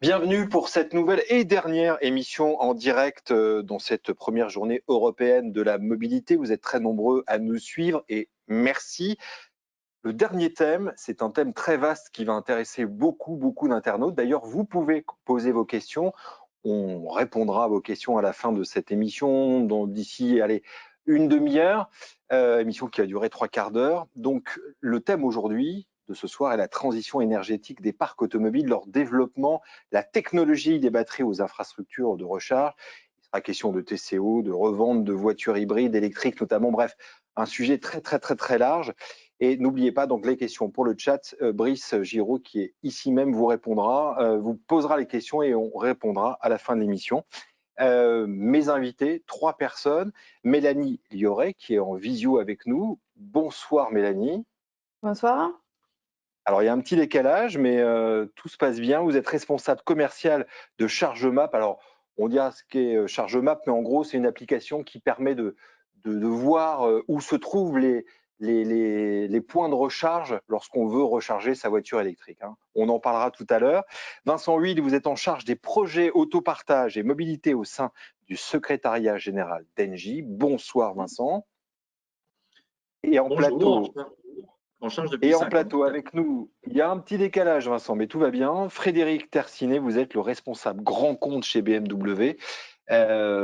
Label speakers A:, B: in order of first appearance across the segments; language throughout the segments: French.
A: Bienvenue pour cette nouvelle et dernière émission en direct dans cette première journée européenne de la mobilité. Vous êtes très nombreux à nous suivre et merci. Le dernier thème, c'est un thème très vaste qui va intéresser beaucoup d'internautes. D'ailleurs, vous pouvez poser vos questions. On répondra à vos questions à la fin de cette émission, d'ici, allez, une demi-heure, émission qui va durer 3/4 d'heure. Donc, le thème aujourd'hui de ce soir est la transition énergétique des parcs automobiles, leur développement, la technologie des batteries aux infrastructures de recharge. Il sera question de TCO, de revente de voitures hybrides, électriques notamment. Bref, un sujet très large. Et n'oubliez pas donc les questions pour le chat. Brice Giraud, qui est ici même, vous répondra, vous posera les questions et on répondra à la fin de l'émission. Mes invités, 3 personnes. Mélanie Lioré, qui est en visio avec nous. Bonsoir Mélanie.
B: Bonsoir.
A: Alors il y a un petit décalage, mais tout se passe bien. Vous êtes responsable commercial de ChargeMap. Alors on dira ce qu'est ChargeMap, mais en gros c'est une application qui permet de voir où se trouvent les points de recharge lorsqu'on veut recharger sa voiture électrique, hein. On en parlera tout à l'heure. Vincent Huil, vous êtes en charge des projets autopartage et mobilité au sein du secrétariat général d'Engie. Bonsoir Vincent. Et en
C: Bonjour,
A: plateau,
C: en charge depuis
A: et en
C: 5 ans.
A: plateau avec nous, il y a un petit décalage Vincent, mais tout va bien. Frédéric Tercinet, vous êtes le responsable grand compte chez BMW.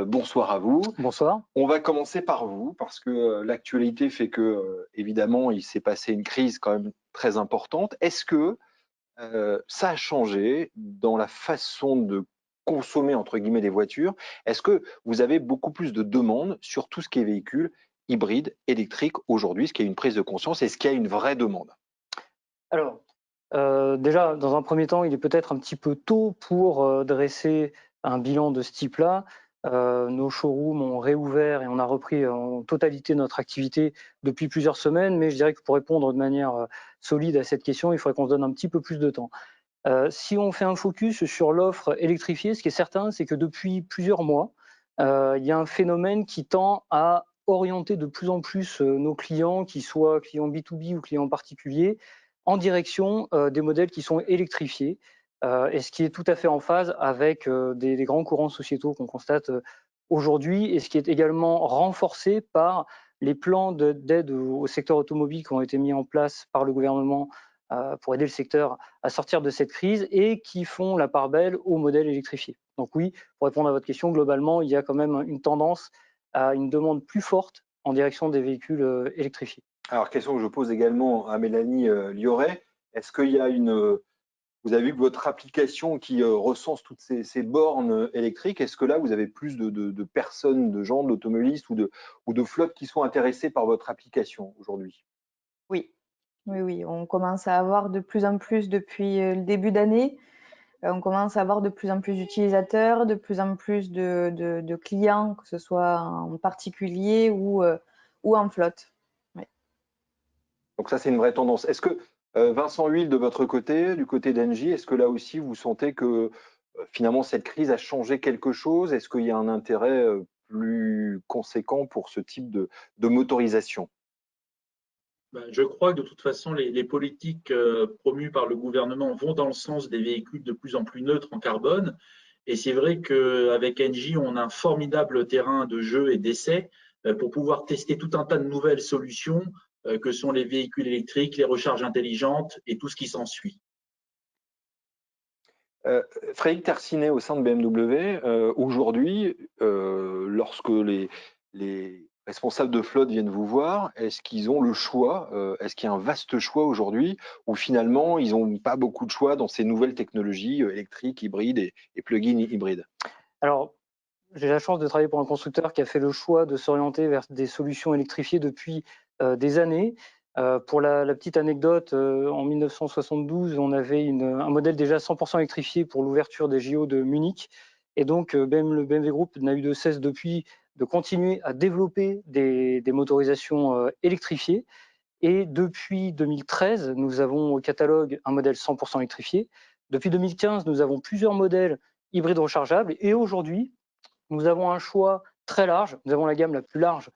A: Bonsoir à vous.
D: Bonsoir.
A: On va commencer par vous, parce que l'actualité fait que, évidemment, il s'est passé une crise quand même très importante. Est-ce que ça a changé dans la façon de consommer, entre guillemets, les voitures? Est-ce que vous avez beaucoup plus de demandes sur tout ce qui est véhicule hybride, électrique aujourd'hui? Est-ce qu'il y a une prise de conscience? Est-ce qu'il y a une vraie demande?
D: Alors, déjà, dans un premier temps, il est peut-être un petit peu tôt pour dresser un bilan de ce type-là. Nos showrooms ont réouvert et on a repris en totalité notre activité depuis plusieurs semaines, mais je dirais que pour répondre de manière solide à cette question, il faudrait qu'on se donne un petit peu plus de temps. Si on fait un focus sur l'offre électrifiée, ce qui est certain, c'est que depuis plusieurs mois, il y a un phénomène qui tend à orienter de plus en plus nos clients, qu'ils soient clients B2B ou clients particuliers, en direction des modèles qui sont électrifiés, et ce qui est tout à fait en phase avec des grands courants sociétaux qu'on constate aujourd'hui, et ce qui est également renforcé par les plans d'aide au secteur automobile qui ont été mis en place par le gouvernement pour aider le secteur à sortir de cette crise et qui font la part belle au modèle électrifié. Donc oui, pour répondre à votre question, globalement, il y a quand même une tendance à une demande plus forte en direction des véhicules électrifiés.
A: Alors, question que je pose également à Mélanie Lioré. Est-ce qu'il y a vous avez vu que votre application qui recense toutes ces bornes électriques, est-ce que là, vous avez plus de personnes, de gens, d'automobilistes ou de flottes qui sont intéressés par votre application aujourd'hui?
B: Oui, oui, on commence à avoir de plus en plus depuis le début d'année. On commence à avoir de plus en plus d'utilisateurs, de plus en plus de clients, que ce soit en particulier ou en flotte. Oui.
A: Donc ça, c'est une vraie tendance. Est-ce que, Vincent Huil, de votre côté, du côté d'Engie, est-ce que là aussi, vous sentez que finalement, cette crise a changé quelque chose? Est-ce qu'il y a un intérêt plus conséquent pour ce type de motorisation?
C: Je crois que de toute façon, les politiques promues par le gouvernement vont dans le sens des véhicules de plus en plus neutres en carbone. Et c'est vrai qu'avec Engie, on a un formidable terrain de jeu et d'essai pour pouvoir tester tout un tas de nouvelles solutions que sont les véhicules électriques, les recharges intelligentes et tout ce qui s'ensuit.
A: Frédéric Tercinet au sein de BMW, aujourd'hui, lorsque les responsables de flotte viennent vous voir, est-ce qu'ils ont le choix? Est-ce qu'il y a un vaste choix aujourd'hui ou finalement ils n'ont pas beaucoup de choix dans ces nouvelles technologies électriques, hybrides et plug-in hybrides?
D: Alors, j'ai la chance de travailler pour un constructeur qui a fait le choix de s'orienter vers des solutions électrifiées depuis des années. Pour la petite anecdote, en 1972, on avait un modèle déjà 100% électrifié pour l'ouverture des JO de Munich. Et donc, le BMW Group n'a eu de cesse depuis de continuer à développer des motorisations électrifiées. Et depuis 2013, nous avons au catalogue un modèle 100% électrifié. Depuis 2015, nous avons plusieurs modèles hybrides rechargeables. Et aujourd'hui, nous avons un choix très large. Nous avons la gamme la plus large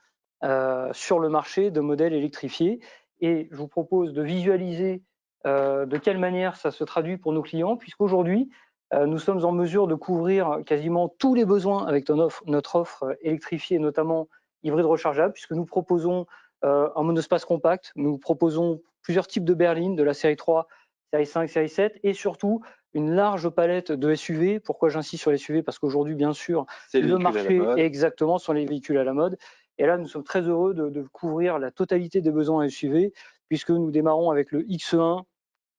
D: sur le marché de modèles électrifiés. Et je vous propose de visualiser de quelle manière ça se traduit pour nos clients, puisqu'aujourd'hui, nous sommes en mesure de couvrir quasiment tous les besoins avec notre offre électrifiée, notamment hybride rechargeable, puisque nous proposons un monospace compact, nous proposons plusieurs types de berlines, de la série 3, série 5, série 7, et surtout une large palette de SUV. Pourquoi j'insiste sur les SUV? Parce qu'aujourd'hui, bien sûr, le marché est exactement sur les véhicules à la mode. Et là, nous sommes très heureux de couvrir la totalité des besoins SUV, puisque nous démarrons avec le X1,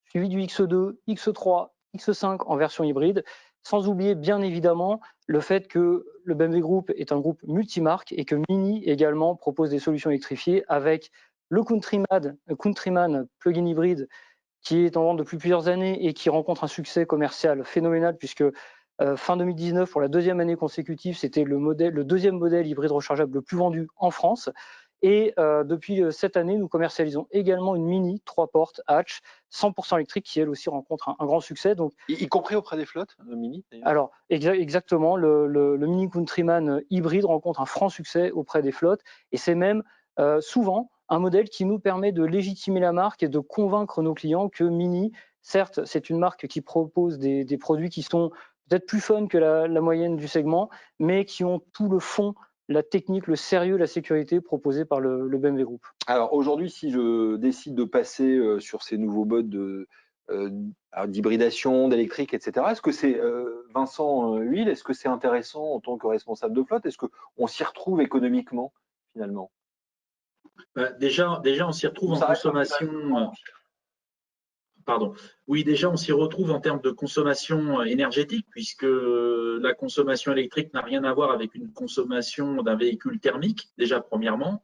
D: suivi du X2, X3, X5 en version hybride, sans oublier bien évidemment le fait que le BMW Group est un groupe multimarque et que Mini également propose des solutions électrifiées avec le Countryman plug-in hybride qui est en vente depuis plusieurs années et qui rencontre un succès commercial phénoménal puisque fin 2019, pour la deuxième année consécutive, c'était le deuxième modèle hybride rechargeable le plus vendu en France. Et depuis cette année, nous commercialisons également une Mini 3 portes hatch 100% électrique qui elle aussi rencontre un grand succès. Donc,
A: y compris auprès des flottes, le Mini
D: alors, exactement, le Mini Countryman hybride rencontre un franc succès auprès des flottes et c'est même souvent un modèle qui nous permet de légitimer la marque et de convaincre nos clients que Mini, certes, c'est une marque qui propose des produits qui sont peut-être plus fun que la moyenne du segment, mais qui ont tout le fond, la technique, le sérieux, la sécurité proposés par le BMW Group.
A: Alors aujourd'hui, si je décide de passer sur ces nouveaux modes d'hybridation, d'électrique, etc., est-ce que c'est, Vincent Huil, est-ce que c'est intéressant en tant que responsable de flotte? Est-ce qu'on s'y retrouve économiquement finalement?
C: Déjà, on s'y retrouve en consommation. Pardon. Oui, déjà, on s'y retrouve en termes de consommation énergétique, puisque la consommation électrique n'a rien à voir avec une consommation d'un véhicule thermique, déjà premièrement.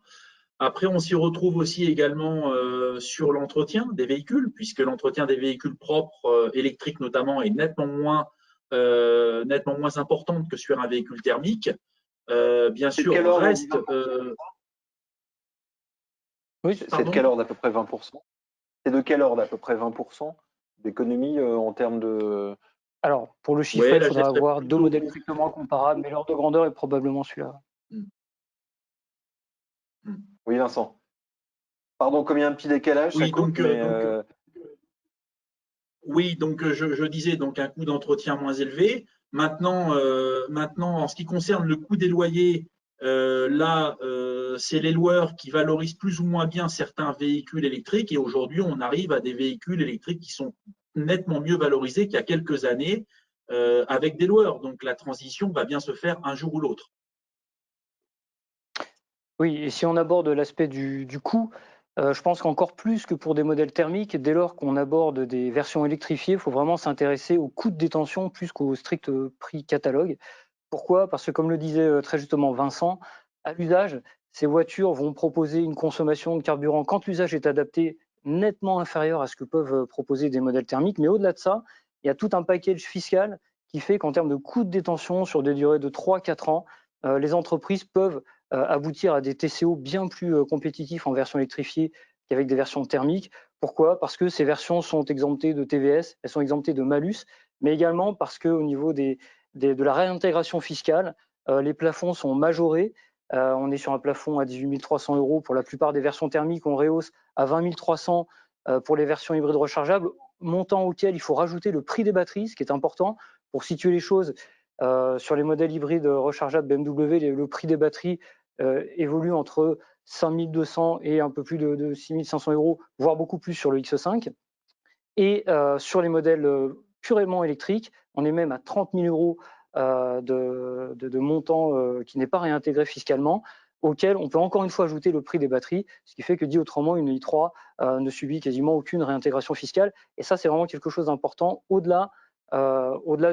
C: Après, on s'y retrouve aussi également sur l'entretien des véhicules, puisque l'entretien des véhicules propres, électriques notamment, est nettement moins importante que sur un véhicule thermique. Bien sûr, reste.
A: Oui, c'est de quel ordre, à peu près 20%? C'est de quel ordre, à peu près 20% d'économie en termes de…
D: Alors, pour le chiffre, il faudra avoir deux modèles strictement comparables, mais l'ordre de grandeur est probablement celui-là.
A: Oui, Vincent. Pardon, comme il y a un petit décalage,
C: oui,
A: ça coupe,
C: oui, donc je disais donc un coût d'entretien moins élevé. Maintenant, en ce qui concerne le coût des loyers, c'est les loueurs qui valorisent plus ou moins bien certains véhicules électriques et aujourd'hui, on arrive à des véhicules électriques qui sont nettement mieux valorisés qu'il y a quelques années avec des loueurs. Donc, la transition va bien se faire un jour ou l'autre.
D: Oui, et si on aborde l'aspect du coût, je pense qu'encore plus que pour des modèles thermiques, dès lors qu'on aborde des versions électrifiées, il faut vraiment s'intéresser au coût de détention plus qu'au strict prix catalogue. Pourquoi? Parce que comme le disait très justement Vincent, à l'usage, ces voitures vont proposer une consommation de carburant quand l'usage est adapté nettement inférieur à ce que peuvent proposer des modèles thermiques. Mais au-delà de ça, il y a tout un package fiscal qui fait qu'en termes de coût de détention sur des durées de 3-4 ans, les entreprises peuvent aboutir à des TCO bien plus compétitifs en version électrifiée qu'avec des versions thermiques. Pourquoi? Parce que ces versions sont exemptées de TVS, elles sont exemptées de malus, mais également parce qu'au niveau de la réintégration fiscale, les plafonds sont majorés. On est sur un plafond à 18 300 € pour la plupart des versions thermiques, on rehausse à 20 300 pour les versions hybrides rechargeables, montant auquel il faut rajouter le prix des batteries, ce qui est important. Pour situer les choses, sur les modèles hybrides rechargeables BMW, le prix des batteries évolue entre 5 200 et un peu plus de 6 500 €, voire beaucoup plus sur le X5. Et sur les modèles purement électriques, on est même à 30 000 € de montant qui n'est pas réintégré fiscalement, auquel on peut encore une fois ajouter le prix des batteries, ce qui fait que, dit autrement, une i3 ne subit quasiment aucune réintégration fiscale. Et ça, c'est vraiment quelque chose d'important au-delà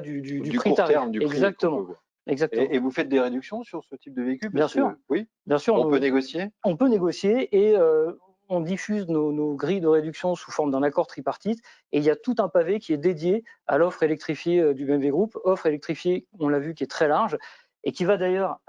D: du prix tarif.
A: Terme, du
D: Exactement.
A: Prix
D: Exactement.
A: Et vous faites des réductions sur ce type de véhicule?
D: Bien sûr.
A: Oui.
D: Bien sûr.
A: On peut négocier?
D: On peut négocier et on diffuse nos grilles de réduction sous forme d'un accord tripartite et il y a tout un pavé qui est dédié à l'offre électrifiée du BMW Group, offre électrifiée, on l'a vu, qui est très large et qui va d'ailleurs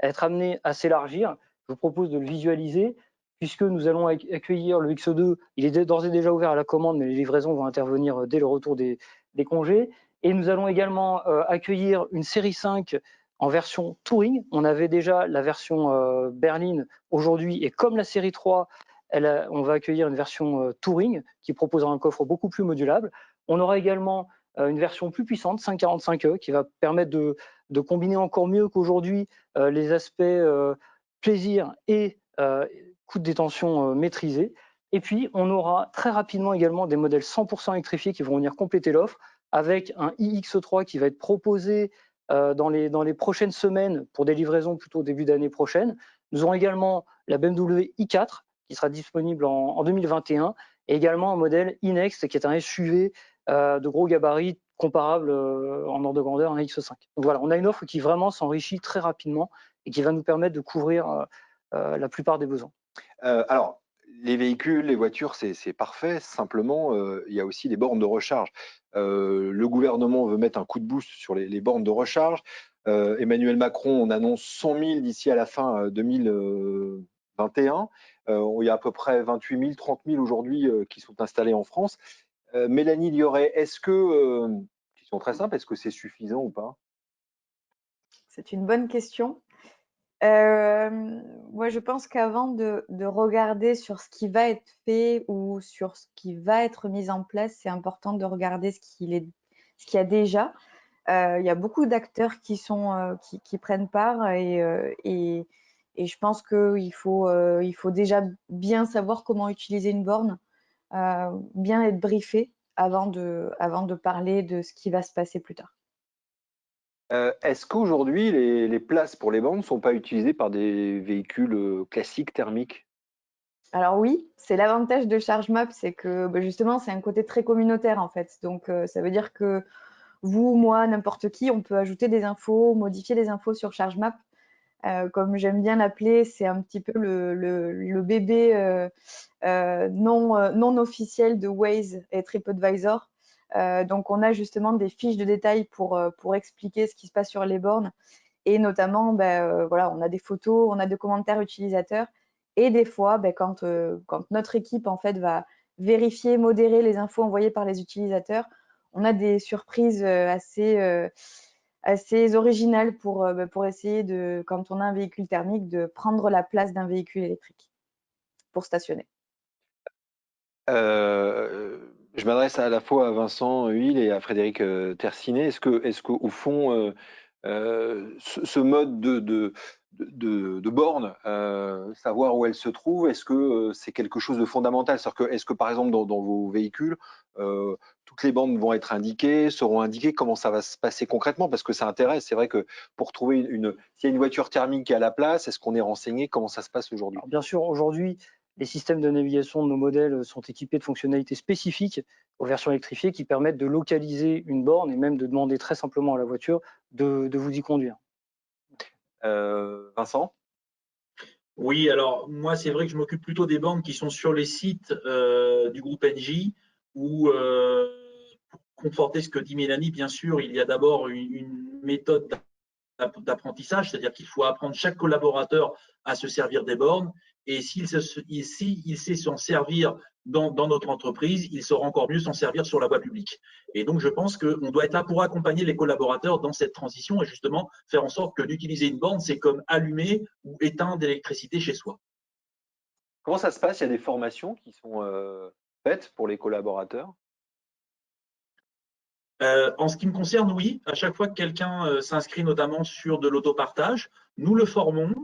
D: être amenée à s'élargir. Je vous propose de le visualiser puisque nous allons accueillir le X2. Il est d'ores et déjà ouvert à la commande, mais les livraisons vont intervenir dès le retour des congés. Et nous allons également accueillir une série 5 en version Touring. On avait déjà la version berline aujourd'hui et comme la série 3, on va accueillir une version Touring qui proposera un coffre beaucoup plus modulable. On aura également une version plus puissante, 545e, qui va permettre de combiner encore mieux qu'aujourd'hui les aspects plaisir et coût de détention maîtrisé. Et puis, on aura très rapidement également des modèles 100% électrifiés qui vont venir compléter l'offre, avec un iX3 qui va être proposé dans les prochaines semaines pour des livraisons plutôt au début d'année prochaine. Nous aurons également la BMW i4 qui sera disponible en 2021 et également un modèle iNext qui est un SUV de gros gabarits comparable en ordre de grandeur à un X5. Donc voilà, on a une offre qui vraiment s'enrichit très rapidement et qui va nous permettre de couvrir la plupart des besoins.
A: Alors, les véhicules, les voitures, c'est parfait. Simplement, il y a aussi les bornes de recharge. Le gouvernement veut mettre un coup de boost sur les bornes de recharge. Emmanuel Macron, on annonce 100 000 d'ici à la fin 2021. Il y a à peu près 28 000, 30 000 aujourd'hui qui sont installés en France. Mélanie Lioré, question très simple, est-ce que c'est suffisant ou pas?
B: C'est une bonne question. Moi, je pense qu'avant de regarder sur ce qui va être fait ou sur ce qui va être mis en place, c'est important de regarder ce qu'il y a déjà. Il y a beaucoup d'acteurs qui prennent part et je pense qu'il faut déjà bien savoir comment utiliser une borne, bien être briefé avant de parler de ce qui va se passer plus tard.
A: Est-ce qu'aujourd'hui, les places pour les bornes ne sont pas utilisées par des véhicules classiques thermiques?
B: Alors oui, c'est l'avantage de ChargeMap, c'est que justement, c'est un côté très communautaire en fait. Donc ça veut dire que vous, moi, n'importe qui, on peut ajouter des infos, modifier les infos sur ChargeMap. Comme j'aime bien l'appeler, c'est un petit peu le bébé non officiel de Waze et TripAdvisor. Donc on a justement des fiches de détails pour expliquer ce qui se passe sur les bornes. Et notamment, voilà, on a des photos, on a des commentaires utilisateurs. Et des fois, quand notre équipe en fait va vérifier, modérer les infos envoyées par les utilisateurs, on a des surprises assez originales pour essayer de, quand on a un véhicule thermique, de prendre la place d'un véhicule électrique pour stationner.
A: Je m'adresse à la fois à Vincent Huil et à Frédéric Tercinet. Est-ce que au fond, ce mode de borne, savoir où elle se trouve, est-ce que c'est quelque chose de fondamental? Est-ce que par exemple dans vos véhicules, toutes les bornes vont être indiquées, seront indiquées? Comment ça va se passer concrètement? Parce que ça intéresse. C'est vrai que pour trouver s'il y a une voiture thermique qui est à la place, est-ce qu'on est renseigné? Comment ça se passe aujourd'hui?
D: Alors, bien sûr, aujourd'hui, les systèmes de navigation de nos modèles sont équipés de fonctionnalités spécifiques aux versions électrifiées qui permettent de localiser une borne et même de demander très simplement à la voiture de vous y conduire.
A: Vincent?
C: Oui, alors moi, c'est vrai que je m'occupe plutôt des bornes qui sont sur les sites du groupe Engie, où, pour conforter ce que dit Mélanie, bien sûr, il y a d'abord une méthode d'apprentissage, c'est-à-dire qu'il faut apprendre chaque collaborateur à se servir des bornes. Et s'il sait s'en servir dans notre entreprise, il saura encore mieux s'en servir sur la voie publique. Et donc, je pense qu'on doit être là pour accompagner les collaborateurs dans cette transition et justement faire en sorte que d'utiliser une borne, c'est comme allumer ou éteindre l'électricité chez soi.
A: Comment ça se passe? Il y a des formations qui sont faites pour les collaborateurs?
C: En ce qui me concerne, oui. À chaque fois que quelqu'un s'inscrit notamment sur de l'autopartage, nous le formons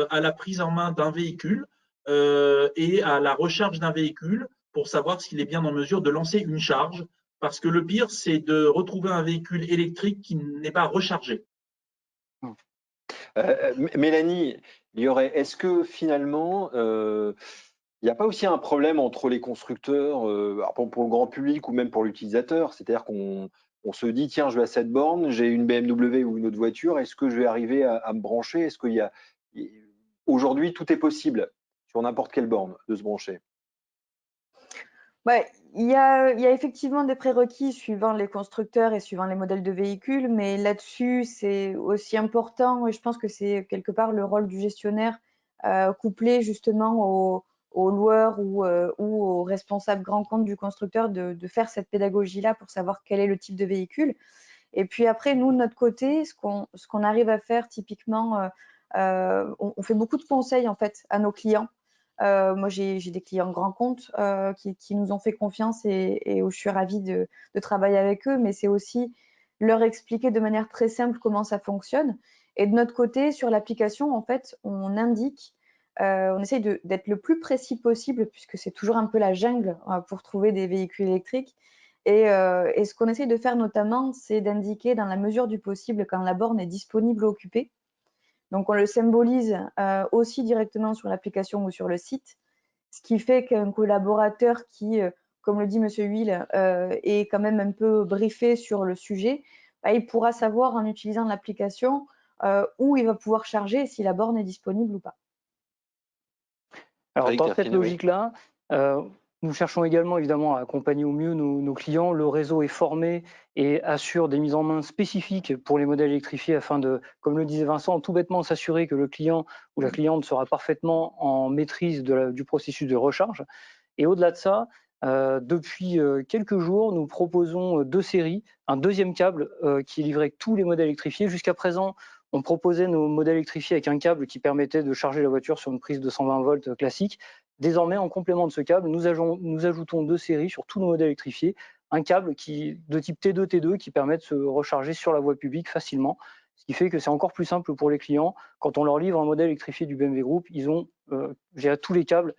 C: à la prise en main d'un véhicule et à la recharge d'un véhicule pour savoir s'il est bien en mesure de lancer une charge. Parce que le pire, c'est de retrouver un véhicule électrique qui n'est pas rechargé.
A: Mélanie, est-ce que finalement, il n'y a pas aussi un problème entre les constructeurs, pour le grand public ou même pour l'utilisateur? C'est-à-dire qu'on se dit, tiens, je vais à cette borne, j'ai une BMW ou une autre voiture, est-ce que je vais arriver à me brancher? Est-ce qu'il y a aujourd'hui tout est possible sur n'importe quelle borne de se brancher?
B: Ouais, il y a effectivement des prérequis suivant les constructeurs et suivant les modèles de véhicules, mais là-dessus, c'est aussi important et je pense que c'est quelque part le rôle du gestionnaire, couplé justement aux loueurs ou aux responsables grands comptes du constructeur de faire cette pédagogie-là pour savoir quel est le type de véhicule. Et puis après, nous, de notre côté, ce qu'on arrive à faire typiquement, on fait beaucoup de conseils en fait à nos clients Moi, j'ai des clients grands comptes qui nous ont fait confiance et où je suis ravie de travailler avec eux, mais c'est aussi leur expliquer de manière très simple comment ça fonctionne. Et de notre côté, sur l'application, en fait, on indique, on essaye d'être le plus précis possible puisque c'est toujours un peu la jungle pour trouver des véhicules électriques. Et ce qu'on essaye de faire notamment, c'est d'indiquer dans la mesure du possible quand la borne est disponible ou occupée. Donc, on le symbolise aussi directement sur l'application ou sur le site, ce qui fait qu'un collaborateur qui, comme le dit Monsieur Huil, est quand même un peu briefé sur le sujet, bah, il pourra savoir en utilisant l'application où il va pouvoir charger et si la borne est disponible ou pas.
D: Alors,
A: Frédéric
D: dans cette
A: Tertine, oui.
D: logique-là, nous cherchons également évidemment à accompagner au mieux nos clients. Le réseau est formé et assure des mises en main spécifiques pour les modèles électrifiés afin de, comme le disait Vincent, tout bêtement s'assurer que le client ou la cliente sera parfaitement en maîtrise du processus de recharge. Et au-delà de ça, depuis quelques jours, nous proposons 2 séries, un deuxième câble qui est livré avec tous les modèles électrifiés. Jusqu'à présent, on proposait nos modèles électrifiés avec un câble qui permettait de charger la voiture sur une prise de 120 volts classique. Désormais, en complément de ce câble, nous ajoutons 2 séries sur tous nos modèles électrifiés, un câble de type T2, T2 qui permet de se recharger sur la voie publique facilement, ce qui fait que c'est encore plus simple pour les clients. Quand on leur livre un modèle électrifié du BMW Group, ils ont tous les câbles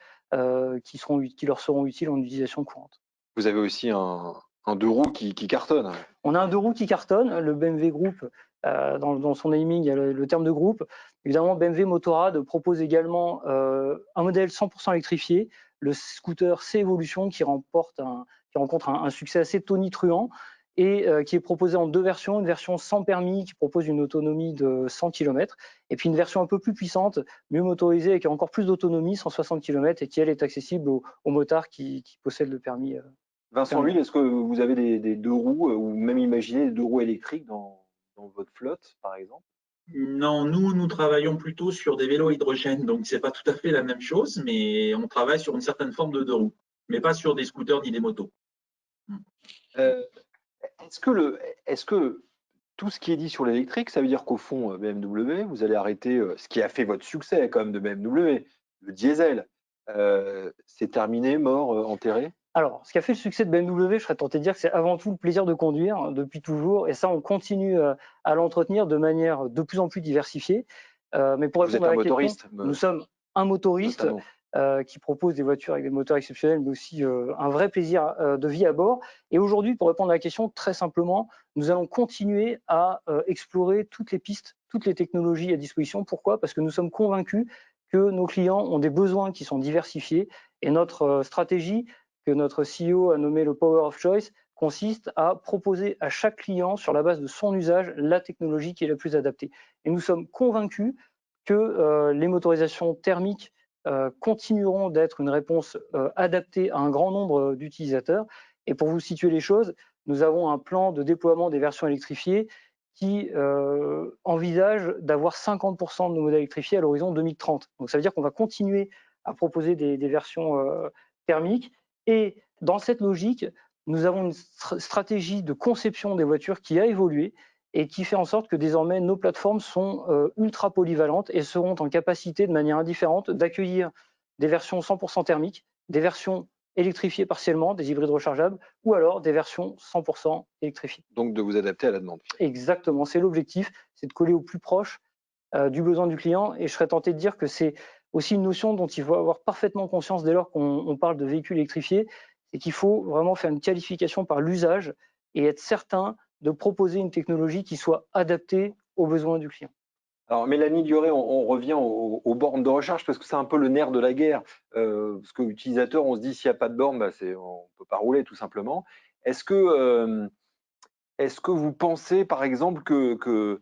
D: qui leur seront utiles en utilisation courante.
A: Vous avez aussi un deux roues qui cartonne.
D: On a un deux roues qui cartonne, le BMW Group, dans son naming, il y a le terme de groupe. Évidemment, BMW Motorrad propose également un modèle 100% électrifié, le scooter C-Evolution, qui rencontre un succès assez tonitruant et qui est proposé en 2 versions, une version sans permis qui propose une autonomie de 100 km et puis une version un peu plus puissante, mieux motorisée et qui a encore plus d'autonomie, 160 km et qui elle est accessible aux motards qui possèdent le permis.
A: Vincent Huil, est-ce que vous avez des 2 roues ou même imaginez des 2 roues électriques dans votre flotte, par exemple?
C: Non, nous travaillons plutôt sur des vélos à hydrogène, donc c'est pas tout à fait la même chose, mais on travaille sur une certaine forme de 2 roues, mais pas sur des scooters ni des motos.
A: Est-ce que tout ce qui est dit sur l'électrique, ça veut dire qu'au fond, BMW, vous allez arrêter ce qui a fait votre succès quand même de BMW, le diesel, c'est terminé, mort, enterré?
D: Alors, ce qui a fait le succès de BMW, je serais tenté de dire que c'est avant tout le plaisir de conduire depuis toujours. Et ça, on continue à l'entretenir de manière de plus en plus diversifiée. Mais pour
A: Vous êtes
D: répondre à
A: un
D: la question,
A: motoriste,
D: nous sommes un motoriste
A: notamment.
D: qui propose des voitures avec des moteurs exceptionnels, mais aussi un vrai plaisir de vie à bord. Et aujourd'hui, pour répondre à la question, très simplement, nous allons continuer à explorer toutes les pistes, toutes les technologies à disposition. Pourquoi? Parce que nous sommes convaincus que nos clients ont des besoins qui sont diversifiés. Et notre stratégie, que notre CEO a nommé le Power of Choice, consiste à proposer à chaque client, sur la base de son usage, la technologie qui est la plus adaptée. Et nous sommes convaincus que les motorisations thermiques continueront d'être une réponse adaptée à un grand nombre d'utilisateurs. Et pour vous situer les choses, nous avons un plan de déploiement des versions électrifiées qui envisage d'avoir 50% de nos modèles électrifiés à l'horizon 2030. Donc ça veut dire qu'on va continuer à proposer des versions thermiques. Et dans cette logique, nous avons une stratégie de conception des voitures qui a évolué et qui fait en sorte que désormais nos plateformes sont ultra polyvalentes et seront en capacité de manière indifférente d'accueillir des versions 100% thermiques, des versions électrifiées partiellement, des hybrides rechargeables, ou alors des versions 100% électrifiées.
A: Donc de vous adapter à la demande.
D: Exactement, c'est l'objectif, c'est de coller au plus proche du besoin du client. Et je serais tenté de dire que c'est aussi une notion dont il faut avoir parfaitement conscience dès lors qu'on parle de véhicules électrifiés, c'est qu'il faut vraiment faire une qualification par l'usage et être certain de proposer une technologie qui soit adaptée aux besoins du client.
A: Alors Mélanie Dioré, on revient aux bornes de recharge parce que c'est un peu le nerf de la guerre. Parce qu'utilisateur, on se dit s'il n'y a pas de borne, on ne peut pas rouler tout simplement. Est-ce que vous pensez par exemple que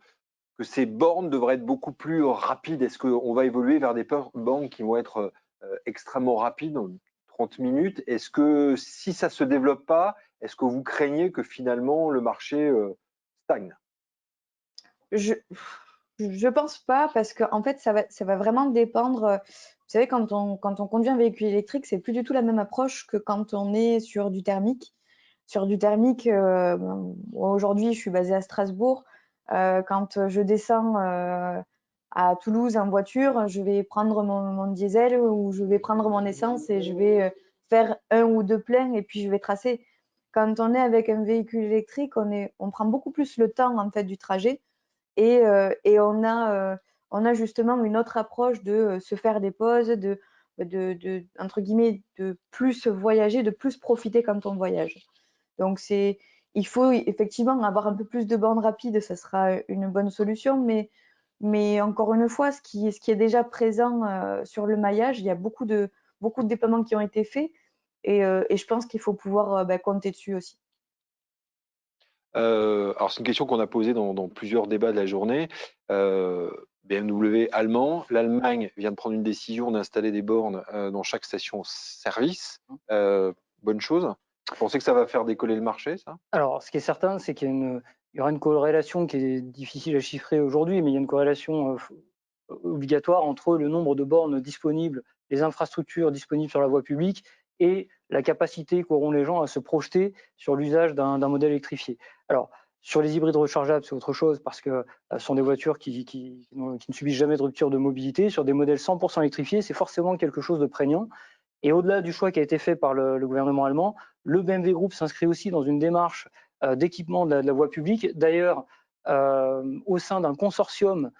A: ces bornes devraient être beaucoup plus rapides? Est-ce qu'on va évoluer vers des bornes qui vont être extrêmement rapides, en 30 minutes? Est-ce que si ça ne se développe pas, est-ce que vous craignez que finalement le marché stagne?
B: Je pense pas parce que en fait ça va vraiment dépendre. Vous savez, quand on conduit un véhicule électrique, c'est plus du tout la même approche que quand on est sur du thermique. Sur du thermique, aujourd'hui je suis basée à Strasbourg. Quand je descends à Toulouse en voiture, je vais prendre mon diesel ou je vais prendre mon essence et je vais faire 1 ou 2 pleins et puis je vais tracer. Quand on est avec un véhicule électrique, on prend beaucoup plus le temps en fait du trajet et on a justement une autre approche de se faire des pauses, entre guillemets, de plus voyager, de plus profiter quand on voyage. Donc il faut effectivement avoir un peu plus de bornes rapides, ça sera une bonne solution, mais encore une fois, ce qui est déjà présent sur le maillage, il y a beaucoup de déploiements qui ont été faits et je pense qu'il faut pouvoir compter dessus aussi.
A: Alors c'est une question qu'on a posée dans plusieurs débats de la journée. BMW allemand, l'Allemagne vient de prendre une décision d'installer des bornes dans chaque station-service. Bonne chose. Vous pensez que ça va faire décoller le marché, ça?
D: Alors, ce qui est certain, c'est qu'il y aura une corrélation qui est difficile à chiffrer aujourd'hui, mais il y a une corrélation obligatoire entre le nombre de bornes disponibles, les infrastructures disponibles sur la voie publique et la capacité qu'auront les gens à se projeter sur l'usage d'un modèle électrifié. Alors, sur les hybrides rechargeables, c'est autre chose parce que ce sont des voitures qui ne subissent jamais de rupture de mobilité. Sur des modèles 100% électrifiés, c'est forcément quelque chose de prégnant. Et au-delà du choix qui a été fait par le gouvernement allemand, le BMW Group s'inscrit aussi dans une démarche d'équipement de la voie publique. D'ailleurs, au sein d'un consortium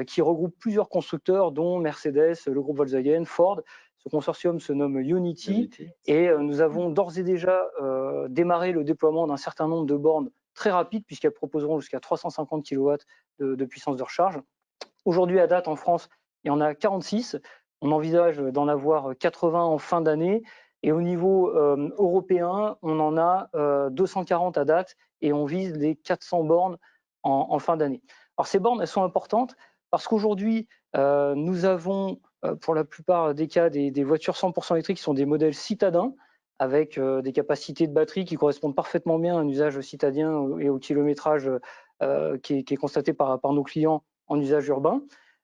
D: qui regroupe plusieurs constructeurs, dont Mercedes, le groupe Volkswagen, Ford. Ce consortium se nomme Unity et nous avons d'ores et déjà démarré le déploiement d'un certain nombre de bornes très rapides, puisqu'elles proposeront jusqu'à 350 kW de puissance de recharge. Aujourd'hui, à date, en France, il y en a 46. On envisage d'en avoir 80 en fin d'année. Et au niveau européen, on en a 240 à date et on vise les 400 bornes en fin d'année. Alors ces bornes, elles sont importantes parce qu'aujourd'hui, nous avons pour la plupart des cas des voitures 100% électriques qui sont des modèles citadins avec des capacités de batterie qui correspondent parfaitement bien à un usage citadin et au kilométrage qui est constaté par nos clients en usage urbain.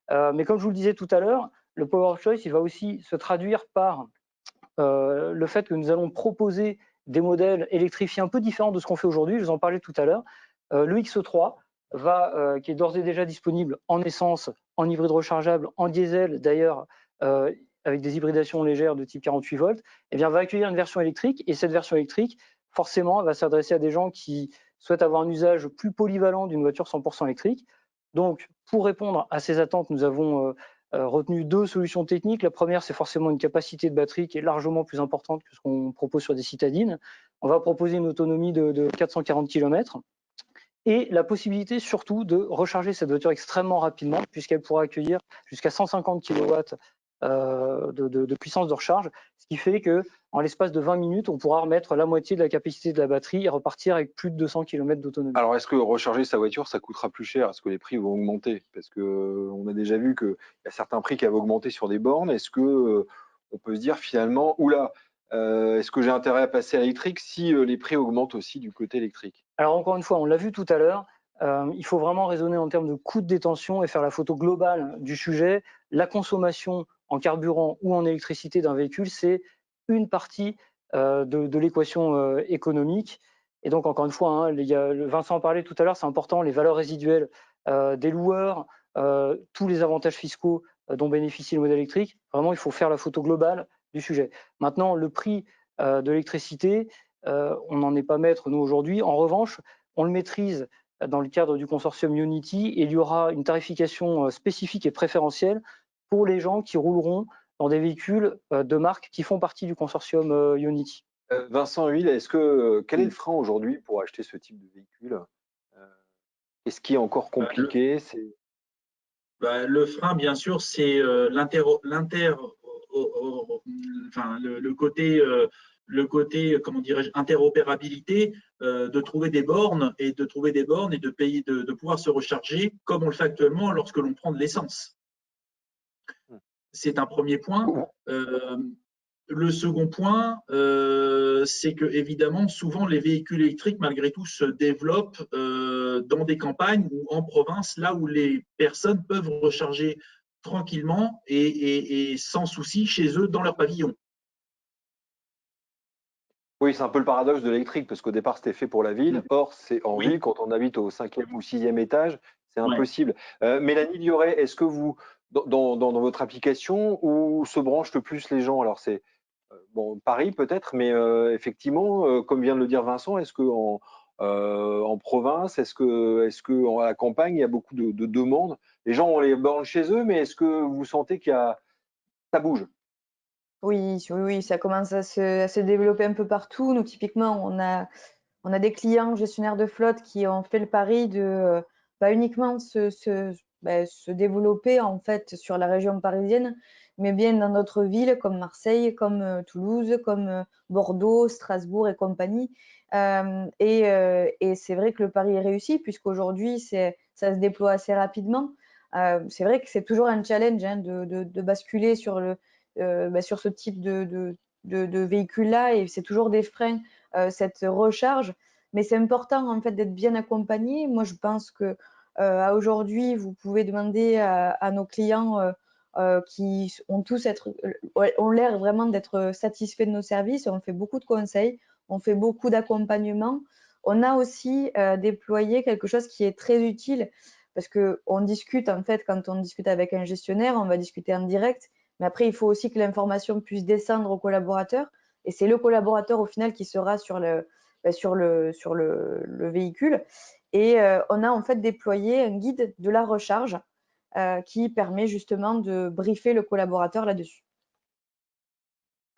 D: Mais comme je vous le disais tout à l'heure, le Power of Choice, il va aussi se traduire par le fait que nous allons proposer des modèles électrifiés un peu différents de ce qu'on fait aujourd'hui. Je vous en parlais tout à l'heure. Le X3 qui est d'ores et déjà disponible en essence, en hybride rechargeable, en diesel d'ailleurs, avec des hybridations légères de type 48 volts, eh bien, va accueillir une version électrique. Et cette version électrique, forcément, va s'adresser à des gens qui souhaitent avoir un usage plus polyvalent d'une voiture 100% électrique. Donc, pour répondre à ces attentes, nous avons retenu 2 solutions techniques. La première, c'est forcément une capacité de batterie qui est largement plus importante que ce qu'on propose sur des citadines. On va proposer une autonomie de 440 km et la possibilité surtout de recharger cette voiture extrêmement rapidement puisqu'elle pourra accueillir jusqu'à 150 kW de puissance de recharge, ce qui fait qu'en l'espace de 20 minutes, on pourra remettre la moitié de la capacité de la batterie et repartir avec plus de 200 km d'autonomie.
A: Alors, est-ce que recharger sa voiture, ça coûtera plus cher? Est-ce que les prix vont augmenter? Parce qu'on a déjà vu qu'il y a certains prix qui avaient augmenté sur des bornes. Est-ce que on peut se dire finalement, oula, est-ce que j'ai intérêt à passer à l'électrique si les prix augmentent aussi du côté électrique?
D: Alors encore une fois, on l'a vu tout à l'heure, il faut vraiment raisonner en termes de coût de détention et faire la photo globale du sujet. La consommation en carburant ou en électricité d'un véhicule, c'est une partie de l'équation économique. Et donc encore une fois, hein, Vincent en parlait tout à l'heure, c'est important, les valeurs résiduelles des loueurs, tous les avantages fiscaux dont bénéficie le modèle électrique. Vraiment, il faut faire la photo globale du sujet. Maintenant, le prix de l'électricité, on n'en est pas maître, nous, aujourd'hui. En revanche, on le maîtrise dans le cadre du consortium Unity et il y aura une tarification spécifique et préférentielle pour les gens qui rouleront dans des véhicules de marque qui font partie du consortium Unity.
A: Vincent Huil, quel est le frein aujourd'hui pour acheter ce type de véhicule? Est-ce qui est encore compliqué?
C: Le frein, bien sûr, c'est le côté, comment dirais-je, interopérabilité, de trouver des bornes et de payer, de pouvoir se recharger comme on le fait actuellement lorsque l'on prend de l'essence. C'est un premier point. Le second point, c'est que évidemment, souvent les véhicules électriques, malgré tout, se développent dans des campagnes ou en province, là où les personnes peuvent recharger tranquillement et sans souci chez eux dans leur pavillon.
A: Oui, c'est un peu le paradoxe de l'électrique, parce qu'au départ, c'était fait pour la ville. Or, c'est en ville, quand on habite au 5e ou 6e étage, c'est
C: Ouais.
A: impossible. Mélanie Lioré, est-ce que vous, dans votre application, où se branchent le plus les gens? Alors c'est bon, Paris peut-être, mais effectivement, comme vient de le dire Vincent, est-ce qu'en en province, est-ce que à la campagne, il y a beaucoup de demandes? Les gens ont les bornes chez eux, mais est-ce que vous sentez ça bouge?
B: Oui, oui, oui, ça commence à se développer un peu partout. Nous, typiquement, on a des clients gestionnaires de flotte qui ont fait le pari de pas uniquement se développer en fait sur la région parisienne, mais bien dans d'autres villes comme Marseille, comme Toulouse, comme Bordeaux, Strasbourg et compagnie. Et c'est vrai que le pari est réussi puisqu'aujourd'hui, ça se déploie assez rapidement. C'est vrai que c'est toujours un challenge hein, de basculer sur ce type de véhicule-là et c'est toujours des freins cette recharge. Mais c'est important en fait d'être bien accompagné. Moi, je pense que à aujourd'hui, vous pouvez demander à nos clients qui ont l'air vraiment d'être satisfaits de nos services. On fait beaucoup de conseils, on fait beaucoup d'accompagnement. On a aussi déployé quelque chose qui est très utile parce que on discute en fait quand on discute avec un gestionnaire, on va discuter en direct. Mais après, il faut aussi que l'information puisse descendre au collaborateur. Et c'est le collaborateur au final qui sera sur le véhicule. Et on a en fait déployé un guide de la recharge qui permet justement de briefer le collaborateur là-dessus.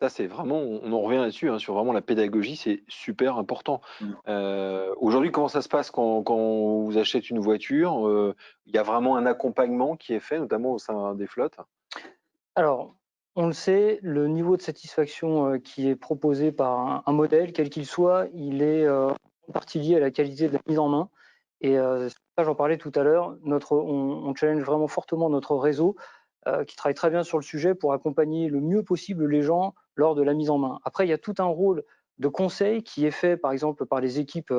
A: Ça, c'est vraiment, on en revient là-dessus, hein, sur vraiment la pédagogie, c'est super important.
C: Mm.
A: Aujourd'hui, comment ça se passe quand on vous achète une voiture? Il y a vraiment un accompagnement qui est fait, notamment au sein des flottes?
D: Alors, on le sait, le niveau de satisfaction qui est proposé par un modèle, quel qu'il soit, il est en partie lié à la qualité de la mise en main. Et ça, j'en parlais tout à l'heure, on challenge vraiment fortement notre réseau qui travaille très bien sur le sujet pour accompagner le mieux possible les gens lors de la mise en main. Après, il y a tout un rôle de conseil qui est fait, par exemple, par les équipes,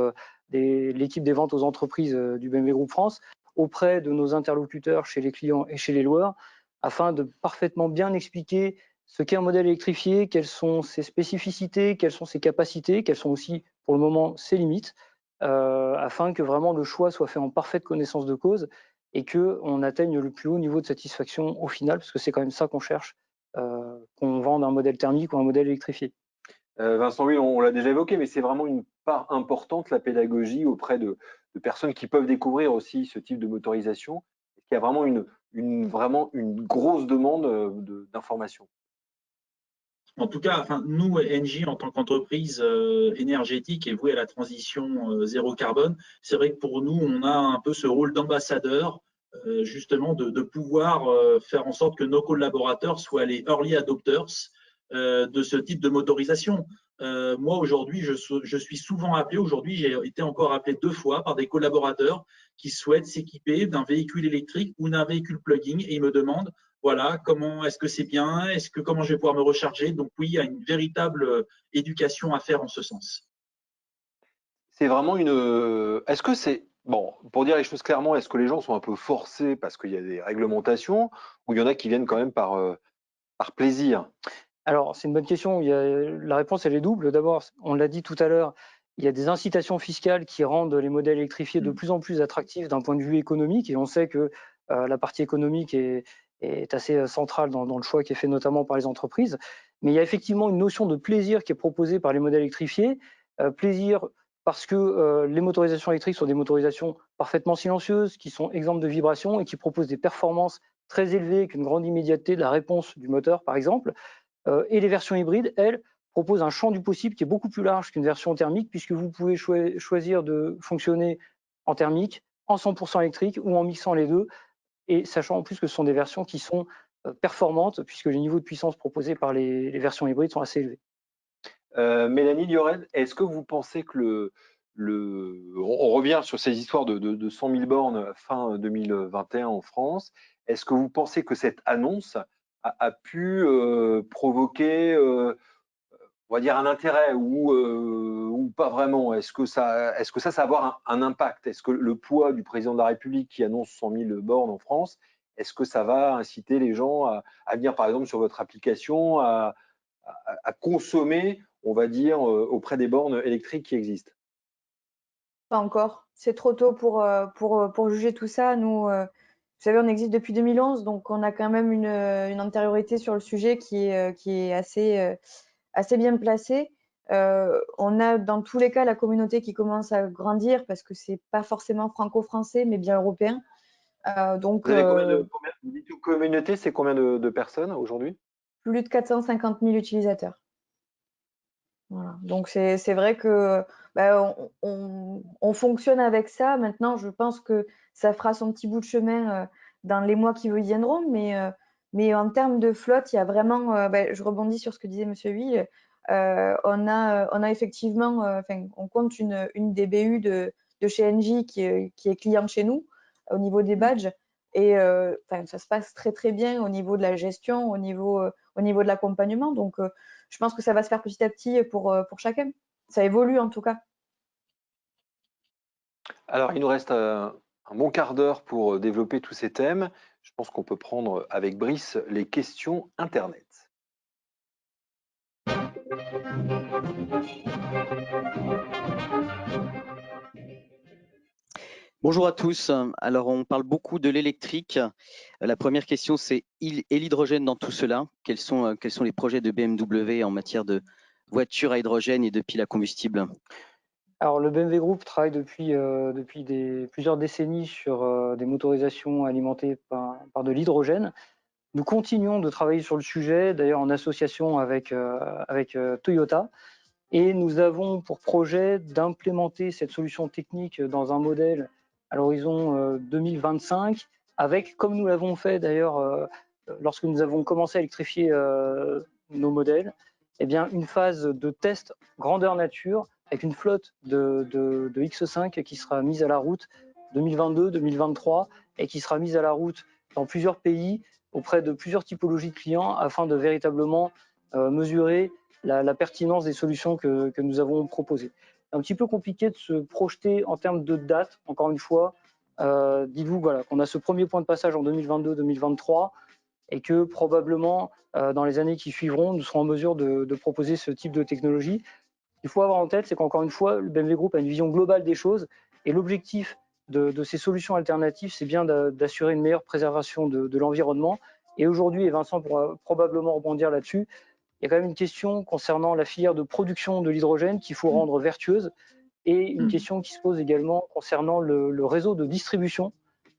D: l'équipe des ventes aux entreprises du BMW Group France, auprès de nos interlocuteurs chez les clients et chez les loueurs, afin de parfaitement bien expliquer ce qu'est un modèle électrifié, quelles sont ses spécificités, quelles sont ses capacités, quelles sont aussi, pour le moment, ses limites, afin que vraiment le choix soit fait en parfaite connaissance de cause et qu'on atteigne le plus haut niveau de satisfaction au final, parce que c'est quand même ça qu'on cherche, qu'on vende un modèle thermique ou un modèle électrifié.
A: Vincent, oui, on l'a déjà évoqué, mais c'est vraiment une part importante, la pédagogie auprès de personnes qui peuvent découvrir aussi ce type de motorisation. Il y a vraiment vraiment une grosse demande d'information.
C: En tout cas, enfin, nous, Engie, en tant qu'entreprise énergétique et vouée à la transition zéro carbone, c'est vrai que pour nous, on a un peu ce rôle d'ambassadeur, justement, de pouvoir faire en sorte que nos collaborateurs soient les early adopters de ce type de motorisation. Moi, aujourd'hui, je suis souvent appelé, aujourd'hui, j'ai été encore appelé 2 fois par des collaborateurs qui souhaitent s'équiper d'un véhicule électrique ou d'un véhicule plug-in et ils me demandent voilà, comment est-ce que c'est bien, comment je vais pouvoir me recharger. Donc oui, il y a une véritable éducation à faire en ce sens.
A: C'est vraiment est-ce que c'est bon, pour dire les choses clairement, est-ce que les gens sont un peu forcés parce qu'il y a des réglementations ou il y en a qui viennent quand même par plaisir?
D: Alors, c'est une bonne question. La réponse, elle est double. D'abord, on l'a dit tout à l'heure, il y a des incitations fiscales qui rendent les modèles électrifiés de plus en plus attractifs d'un point de vue économique. Et on sait que la partie économique est assez centrale dans le choix qui est fait notamment par les entreprises. Mais il y a effectivement une notion de plaisir qui est proposée par les modèles électrifiés. Plaisir parce que les motorisations électriques sont des motorisations parfaitement silencieuses, qui sont exemptes de vibrations et qui proposent des performances très élevées, avec une grande immédiateté de la réponse du moteur, par exemple. Et les versions hybrides, elles, proposent un champ du possible qui est beaucoup plus large qu'une version thermique, puisque vous pouvez choisir de fonctionner en thermique, en 100% électrique ou en mixant les deux, et sachant en plus que ce sont des versions qui sont performantes, puisque les niveaux de puissance proposés par les versions hybrides sont assez élevés.
A: Mélanie Liorel, est-ce que vous pensez que on revient sur ces histoires de 100 000 bornes fin 2021 en France. Est-ce que vous pensez que cette annonce a pu provoquer, on va dire, un intérêt ou pas vraiment? Est-ce que ça va avoir un impact? Est-ce que le poids du président de la République qui annonce 100 000 bornes en France, est-ce que ça va inciter les gens à venir, par exemple, sur votre application, à consommer, on va dire, auprès des bornes électriques qui existent?
B: Pas encore. C'est trop tôt pour juger tout ça. Nous, vous savez, on existe depuis 2011, donc on a quand même une antériorité sur le sujet qui est assez bien placée. On a dans tous les cas la communauté qui commence à grandir parce que c'est pas forcément franco-français, mais bien européen. Donc,
A: Vous avez vous dites une communauté, c'est combien de personnes aujourd'hui?
B: plus de 450 000 utilisateurs. Voilà. Donc c'est vrai que bah, on fonctionne avec ça. Maintenant, je pense que ça fera son petit bout de chemin dans les mois qui viendront. Mais en termes de flotte, il y a vraiment, bah, je rebondis sur ce que disait Monsieur Huy, on a effectivement, on compte une DBU de chez Engie qui est client chez nous au niveau des badges. Et ça se passe très très bien au niveau de la gestion, au niveau de l'accompagnement. Donc, je pense que ça va se faire petit à petit pour chacun. Ça évolue en tout cas.
A: Alors, il nous reste un bon quart d'heure pour développer tous ces thèmes. Je pense qu'on peut prendre avec Brice les questions Internet.
E: Bonjour à tous. Alors, on parle beaucoup de l'électrique. La première question, c'est et l'hydrogène dans tout cela? Quels sont les projets de BMW en matière de voitures à hydrogène et de piles à combustible?
D: Alors, le BMW Group travaille depuis plusieurs décennies sur des motorisations alimentées par de l'hydrogène. Nous continuons de travailler sur le sujet, d'ailleurs en association avec Toyota. Et nous avons pour projet d'implémenter cette solution technique dans un modèle à l'horizon 2025, avec, comme nous l'avons fait d'ailleurs lorsque nous avons commencé à électrifier nos modèles, eh bien, une phase de test grandeur nature avec une flotte de X5 qui sera mise à la route 2022-2023 et qui sera mise à la route dans plusieurs pays auprès de plusieurs typologies de clients afin de véritablement mesurer la pertinence des solutions que nous avons proposées. Un petit peu compliqué de se projeter en termes de date, encore une fois. Dites-vous voilà, qu'on a ce premier point de passage en 2022-2023 et que probablement dans les années qui suivront, nous serons en mesure de proposer ce type de technologie. Ce qu'il faut avoir en tête, c'est qu'encore une fois, le BMW Group a une vision globale des choses et l'objectif de ces solutions alternatives, c'est bien d'assurer une meilleure préservation de l'environnement. Et aujourd'hui, et Vincent pourra probablement rebondir là-dessus, il y a quand même une question concernant la filière de production de l'hydrogène qu'il faut rendre vertueuse et une question qui se pose également concernant le réseau de distribution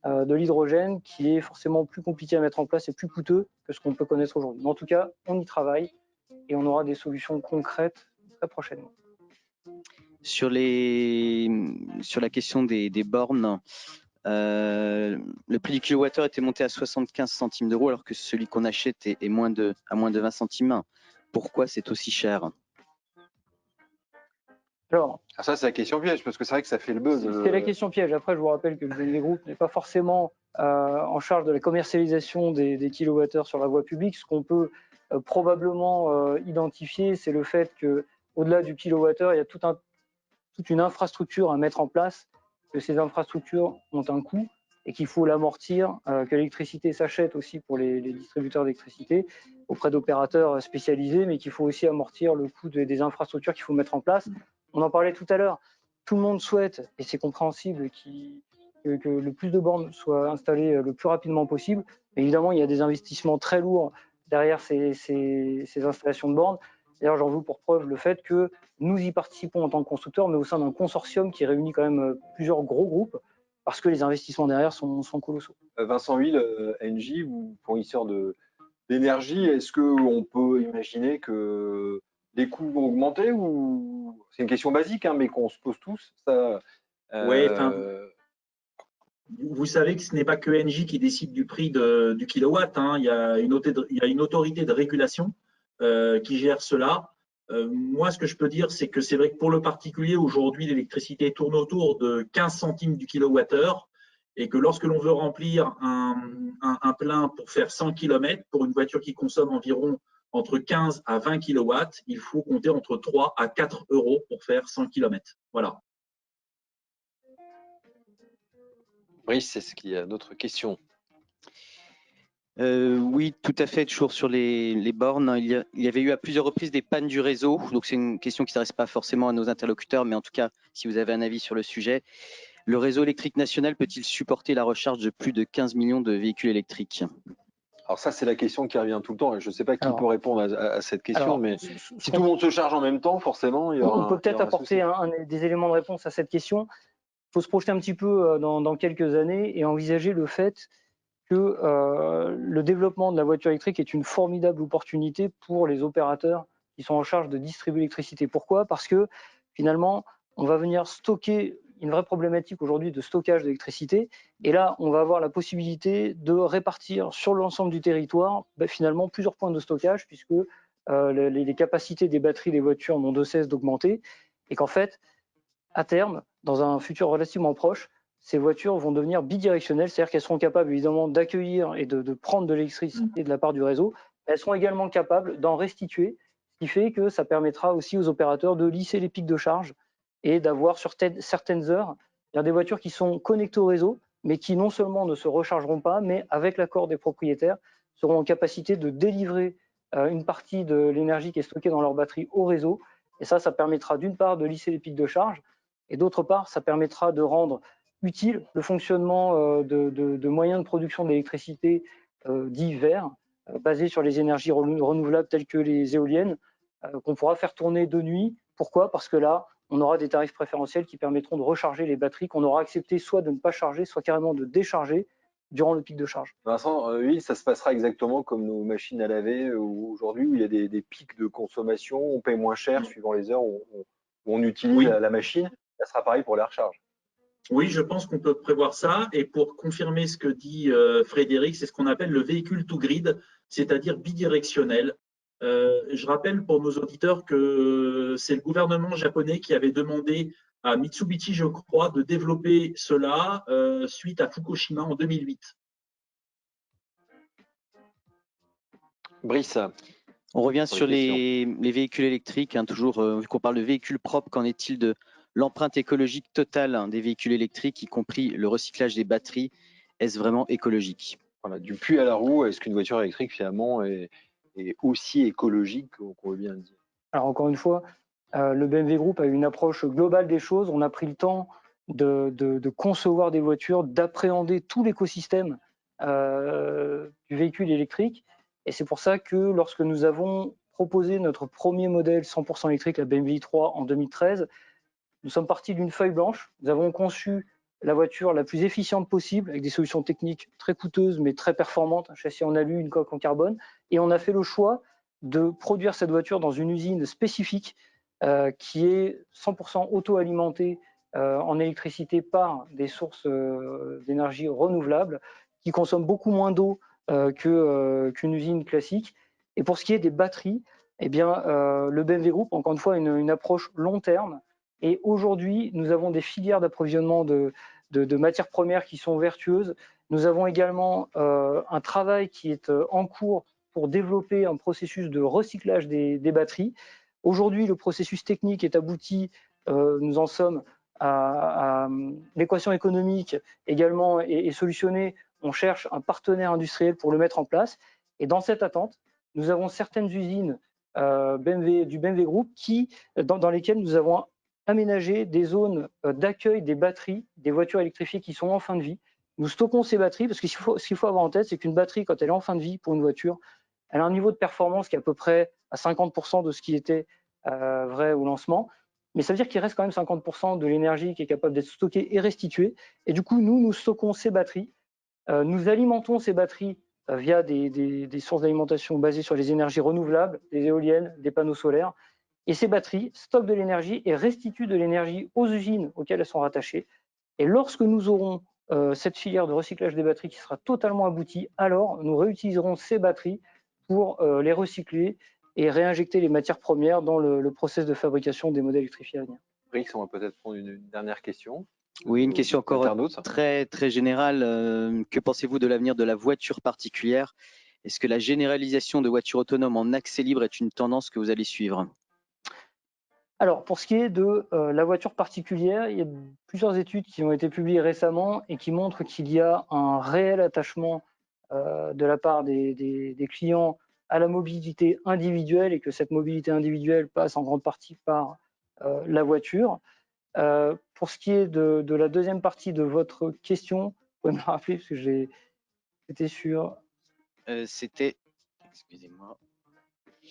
D: de l'hydrogène qui est forcément plus compliqué à mettre en place et plus coûteux que ce qu'on peut connaître aujourd'hui. Mais en tout cas, on y travaille et on aura des solutions concrètes très prochainement.
E: Sur la question des bornes, le prix du kilowattheure était monté à 75 centimes d'euros alors que celui qu'on achète est à moins de 20 centimes. Pourquoi c'est aussi cher?
D: Alors,
A: ça, c'est la question piège, parce que c'est vrai que ça fait le buzz.
D: C'est la question piège. Après, je vous rappelle que le BMW Group n'est pas forcément en charge de la commercialisation des kilowattheures sur la voie publique. Ce qu'on peut probablement identifier, c'est le fait qu'au-delà du kilowattheure, il y a toute une infrastructure à mettre en place, que ces infrastructures ont un coût et qu'il faut l'amortir, que l'électricité s'achète aussi pour les distributeurs d'électricité auprès d'opérateurs spécialisés, mais qu'il faut aussi amortir le coût des infrastructures qu'il faut mettre en place. On en parlait tout à l'heure, tout le monde souhaite, et c'est compréhensible, que le plus de bornes soient installées le plus rapidement possible. Mais évidemment, il y a des investissements très lourds derrière ces installations de bornes. D'ailleurs, j'en veux pour preuve le fait que nous y participons en tant que constructeurs, mais au sein d'un consortium qui réunit quand même plusieurs gros groupes, parce que les investissements derrière sont colossaux.
A: Vincent Huil, Engie, vous fournisseur d'énergie, est-ce qu'on peut imaginer que les coûts vont augmenter ou c'est une question basique, hein, mais qu'on se pose tous ça,
C: Oui, vous savez que ce n'est pas que Engie qui décide du prix du kilowatt. Hein. Il y a une autorité de régulation qui gère cela. Moi, ce que je peux dire, c'est que c'est vrai que pour le particulier, aujourd'hui, l'électricité tourne autour de 15 centimes du kilowattheure et que lorsque l'on veut remplir un plein pour faire 100 km, pour une voiture qui consomme environ entre 15 à 20 kilowatts, il faut compter entre 3 à 4 euros pour faire 100 km. Voilà.
A: Brice, est-ce qu'il y a d'autres questions?
E: Oui, tout à fait, toujours sur les bornes. Il y avait eu à plusieurs reprises des pannes du réseau, donc c'est une question qui ne s'adresse pas forcément à nos interlocuteurs, mais en tout cas, si vous avez un avis sur le sujet, le réseau électrique national peut-il supporter la recharge de plus de 15 millions de véhicules électriques?
A: Alors ça, c'est la question qui revient tout le temps. Je ne sais pas qui peut répondre à cette question, mais si tout le monde se charge en même temps, forcément, il y aura
D: on peut peut-être apporter des éléments de réponse à cette question. Il faut se projeter un petit peu dans quelques années et envisager le fait que le développement de la voiture électrique est une formidable opportunité pour les opérateurs qui sont en charge de distribuer l'électricité. Pourquoi? Parce que finalement, on va venir stocker une vraie problématique aujourd'hui de stockage d'électricité. Et là, on va avoir la possibilité de répartir sur l'ensemble du territoire finalement plusieurs points de stockage, puisque les capacités des batteries des voitures n'ont de cesse d'augmenter. Et qu'en fait, à terme, dans un futur relativement proche, ces voitures vont devenir bidirectionnelles, c'est-à-dire qu'elles seront capables évidemment d'accueillir et de prendre de l'électricité de la part du réseau. Elles seront également capables d'en restituer, ce qui fait que ça permettra aussi aux opérateurs de lisser les pics de charge et d'avoir sur certaines heures, il y a des voitures qui sont connectées au réseau, mais qui non seulement ne se rechargeront pas, mais avec l'accord des propriétaires, seront en capacité de délivrer une partie de l'énergie qui est stockée dans leur batterie au réseau. Et ça permettra d'une part de lisser les pics de charge, et d'autre part, ça permettra de rendre utile le fonctionnement de moyens de production d'électricité dits verts, basés sur les énergies renouvelables telles que les éoliennes, qu'on pourra faire tourner de nuit. Pourquoi? Parce que là, on aura des tarifs préférentiels qui permettront de recharger les batteries qu'on aura accepté soit de ne pas charger, soit carrément de décharger durant le pic de charge.
A: Vincent, oui, ça se passera exactement comme nos machines à laver aujourd'hui, où il y a des pics de consommation, on paye moins cher suivant les heures où on utilise la machine. Ça sera pareil pour la recharge.
C: Oui, je pense qu'on peut prévoir ça. Et pour confirmer ce que dit Frédéric, c'est ce qu'on appelle le véhicule to grid, c'est-à-dire bidirectionnel. Je rappelle pour nos auditeurs que c'est le gouvernement japonais qui avait demandé à Mitsubishi, je crois, de développer cela suite à Fukushima en 2008.
A: Brice.
E: On revient sur les véhicules électriques, hein, toujours, vu qu'on parle de véhicules propres, qu'en est-il de l'empreinte écologique totale des véhicules électriques, y compris le recyclage des batteries? Est-ce vraiment écologique?
A: Voilà, du puits à la roue, est-ce qu'une voiture électrique finalement est aussi écologique qu'on veut bien le dire?
D: Alors encore une fois, le BMW Group a eu une approche globale des choses. On a pris le temps de concevoir des voitures, d'appréhender tout l'écosystème du véhicule électrique. Et c'est pour ça que lorsque nous avons proposé notre premier modèle 100% électrique, la BMW i3 en 2013, nous sommes partis d'une feuille blanche. Nous avons conçu la voiture la plus efficiente possible avec des solutions techniques très coûteuses mais très performantes, un châssis en alu, une coque en carbone. Et on a fait le choix de produire cette voiture dans une usine spécifique qui est 100% auto-alimentée en électricité par des sources d'énergie renouvelables, qui consomment beaucoup moins d'eau qu'une usine classique. Et pour ce qui est des batteries, eh bien, le BMW Group, encore une fois, a une approche long terme. Et aujourd'hui, nous avons des filières d'approvisionnement de matières premières qui sont vertueuses. Nous avons également un travail qui est en cours pour développer un processus de recyclage des batteries. Aujourd'hui, le processus technique est abouti. Nous en sommes à l'équation économique également est solutionnée. On cherche un partenaire industriel pour le mettre en place. Et dans cette attente, nous avons certaines usines du BMW Group dans lesquelles nous avons aménagé des zones d'accueil des batteries, des voitures électrifiées qui sont en fin de vie. Nous stockons ces batteries parce que ce qu'il faut avoir en tête, c'est qu'une batterie, quand elle est en fin de vie pour une voiture, elle a un niveau de performance qui est à peu près à 50% de ce qui était vrai au lancement. Mais ça veut dire qu'il reste quand même 50% de l'énergie qui est capable d'être stockée et restituée. Et du coup, nous stockons ces batteries. Nous alimentons ces batteries via des sources d'alimentation basées sur les énergies renouvelables, des éoliennes, des panneaux solaires. Et ces batteries stockent de l'énergie et restituent de l'énergie aux usines auxquelles elles sont rattachées. Et lorsque nous aurons cette filière de recyclage des batteries qui sera totalement aboutie, alors nous réutiliserons ces batteries pour les recycler et réinjecter les matières premières dans le process de fabrication des modèles électrifiés à venir.
A: Brice, on va peut-être prendre une dernière question.
E: Oui, une question encore très, très générale. Que pensez-vous de l'avenir de la voiture particulière? Est-ce que la généralisation de voitures autonomes en accès libre est une tendance que vous allez suivre?
D: Alors, pour ce qui est de la voiture particulière, il y a plusieurs études qui ont été publiées récemment et qui montrent qu'il y a un réel attachement de la part des clients à la mobilité individuelle et que cette mobilité individuelle passe en grande partie par la voiture. Pour ce qui est de la deuxième partie de votre question, vous pouvez me la rappeler parce que j'étais sur.
E: C'était, excusez-moi.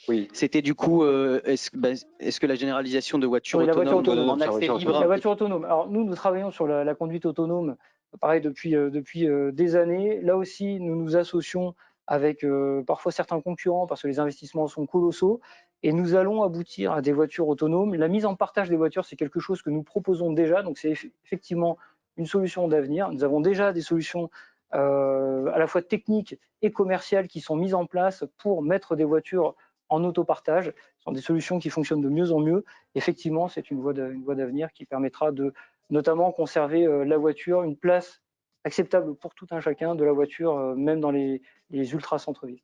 A: Oui.
E: C'était du coup, est-ce que la généralisation de voitures
D: Oui, la voiture
E: autonomes
D: autonome.
E: en accès libre.
D: La voiture autonome. Alors nous travaillons sur la conduite autonome, pareil, depuis des années. Là aussi, nous nous associons avec parfois certains concurrents parce que les investissements sont colossaux et nous allons aboutir à des voitures autonomes. La mise en partage des voitures, c'est quelque chose que nous proposons déjà, donc c'est effectivement une solution d'avenir. Nous avons déjà des solutions à la fois techniques et commerciales qui sont mises en place pour mettre des voitures en autopartage. Ce sont des solutions qui fonctionnent de mieux en mieux. Effectivement, c'est une voie d'avenir qui permettra de notamment conserver la voiture, une place acceptable pour tout un chacun de la voiture, même dans les ultra-centres-villes.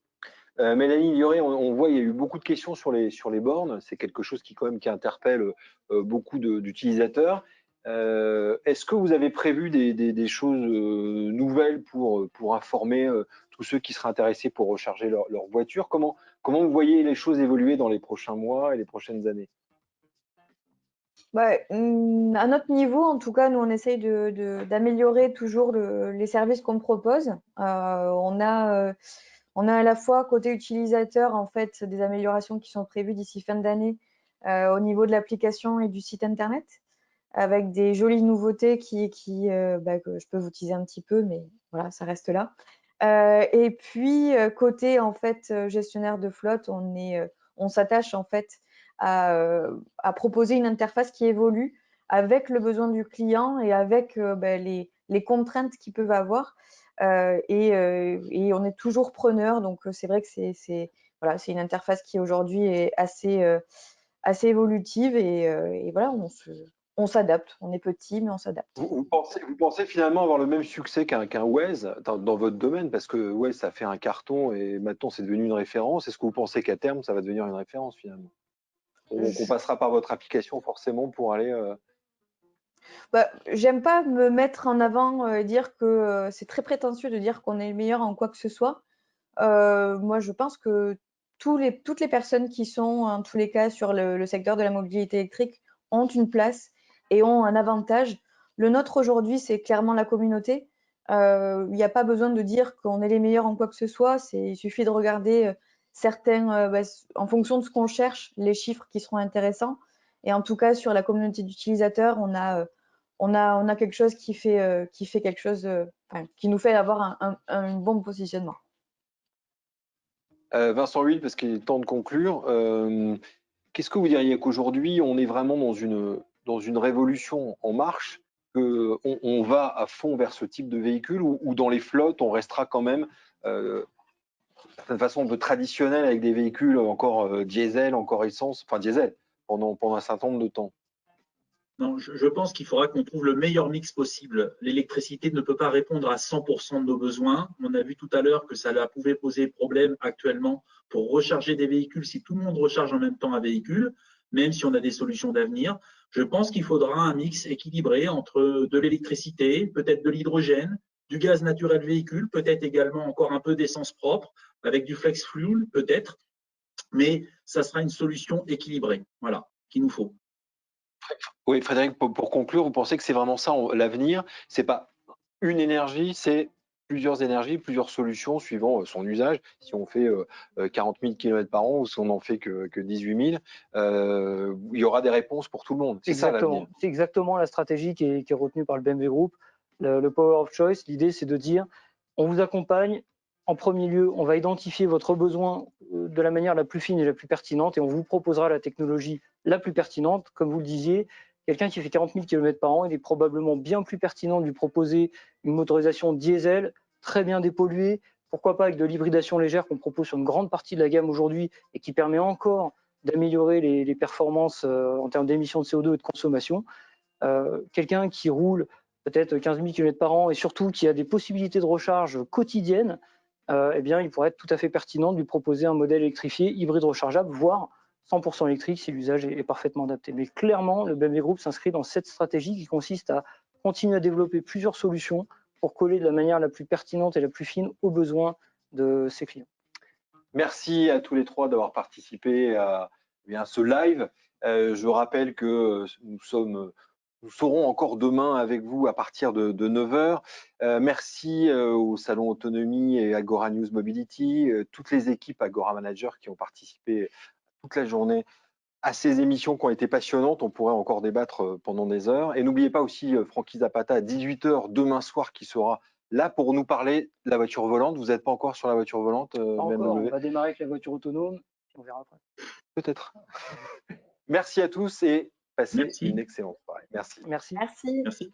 A: Mélanie Lioré, on voit il y a eu beaucoup de questions sur les bornes. C'est quelque chose qui interpelle beaucoup d'utilisateurs. Est-ce que vous avez prévu des choses nouvelles pour informer tous ceux qui seraient intéressés pour recharger leur voiture? Comment vous voyez les choses évoluer dans les prochains mois et les prochaines années?
B: À notre niveau, en tout cas, nous, on essaye d'améliorer toujours les services qu'on propose. On a à la fois, côté utilisateur, en fait, des améliorations qui sont prévues d'ici fin d'année au niveau de l'application et du site Internet, avec des jolies nouveautés que je peux vous teaser un petit peu, mais voilà, ça reste là. Et puis, côté, en fait, gestionnaire de flotte, on s'attache, en fait, à proposer une interface qui évolue avec le besoin du client et avec les contraintes qu'ils peuvent avoir. Et on est toujours preneur, donc c'est vrai que c'est une interface qui aujourd'hui est assez évolutive et voilà, on s'adapte. On est petit, mais on s'adapte.
A: Vous pensez finalement avoir le même succès qu'un Waze dans votre domaine, parce que Waze, ça fait un carton et maintenant c'est devenu une référence. Est-ce que vous pensez qu'à terme, ça va devenir une référence finalement? Qu'on passera par votre application forcément pour aller…
B: J'aime pas me mettre en avant et dire que c'est très prétentieux de dire qu'on est le meilleur en quoi que ce soit. Moi, je pense que toutes les personnes qui sont, en tous les cas, sur le secteur de la mobilité électrique ont une place et ont un avantage. Le nôtre aujourd'hui, c'est clairement la communauté. Il n'y a pas besoin de dire qu'on est les meilleurs en quoi que ce soit. Il suffit de regarder en fonction de ce qu'on cherche, les chiffres qui seront intéressants. Et en tout cas, sur la communauté d'utilisateurs, on a quelque chose qui fait quelque chose, qui nous fait avoir un bon positionnement.
A: Vincent Huil, parce qu'il est temps de conclure, qu'est-ce que vous diriez qu'aujourd'hui, on est vraiment dans une révolution en marche, qu'on va à fond vers ce type de véhicule, ou dans les flottes, on restera quand même d'une certaine façon un peu traditionnel avec des véhicules encore diesel, encore essence, enfin diesel, pendant un certain nombre de temps?
C: Non, je pense qu'il faudra qu'on trouve le meilleur mix possible. L'électricité ne peut pas répondre à 100% de nos besoins. On a vu tout à l'heure que ça pouvait poser problème actuellement pour recharger des véhicules si tout le monde recharge en même temps un véhicule, même si on a des solutions d'avenir. Je pense qu'il faudra un mix équilibré entre de l'électricité, peut-être de l'hydrogène, du gaz naturel véhicule, peut-être également encore un peu d'essence propre, avec du flex fuel peut-être, mais ça sera une solution équilibrée, voilà, qu'il nous faut.
A: Oui, Frédéric, pour conclure, vous pensez que c'est vraiment ça l'avenir? C'est pas une énergie, c'est plusieurs énergies, plusieurs solutions suivant son usage. Si on fait 40 000 km par an ou si on n'en fait que 18 000, il y aura des réponses pour tout le monde. C'est ça l'avenir.
D: C'est exactement la stratégie qui est retenue par le BMW Group, le Power of Choice. L'idée, c'est de dire, on vous accompagne. En premier lieu, on va identifier votre besoin de la manière la plus fine et la plus pertinente et on vous proposera la technologie la plus pertinente. Comme vous le disiez, quelqu'un qui fait 40 000 km par an, il est probablement bien plus pertinent de lui proposer une motorisation diesel, très bien dépolluée, pourquoi pas avec de l'hybridation légère qu'on propose sur une grande partie de la gamme aujourd'hui et qui permet encore d'améliorer les performances en termes d'émissions de CO2 et de consommation. Quelqu'un qui roule peut-être 15 000 km par an et surtout qui a des possibilités de recharge quotidiennes, eh bien, il pourrait être tout à fait pertinent de lui proposer un modèle électrifié, hybride rechargeable, voire 100% électrique si l'usage est parfaitement adapté. Mais clairement, le BMW Group s'inscrit dans cette stratégie qui consiste à continuer à développer plusieurs solutions pour coller de la manière la plus pertinente et la plus fine aux besoins de ses clients.
A: Merci à tous les trois d'avoir participé à ce live. Je rappelle que nous serons encore demain avec vous à partir de 9h. Merci au Salon Autonomie et Agora News Mobility, toutes les équipes Agora Manager qui ont participé toute la journée à ces émissions qui ont été passionnantes. On pourrait encore débattre pendant des heures. Et n'oubliez pas aussi Francky Zapata à 18h demain soir qui sera là pour nous parler de la voiture volante. Vous n'êtes pas encore sur la voiture volante,
D: Pas encore,
A: BMW?
D: on va démarrer avec la voiture autonome, on verra après.
A: Peut-être. Merci à tous et passez
C: Merci.
A: une excellente soirée. Merci.
D: Merci.
B: Merci.
C: Merci.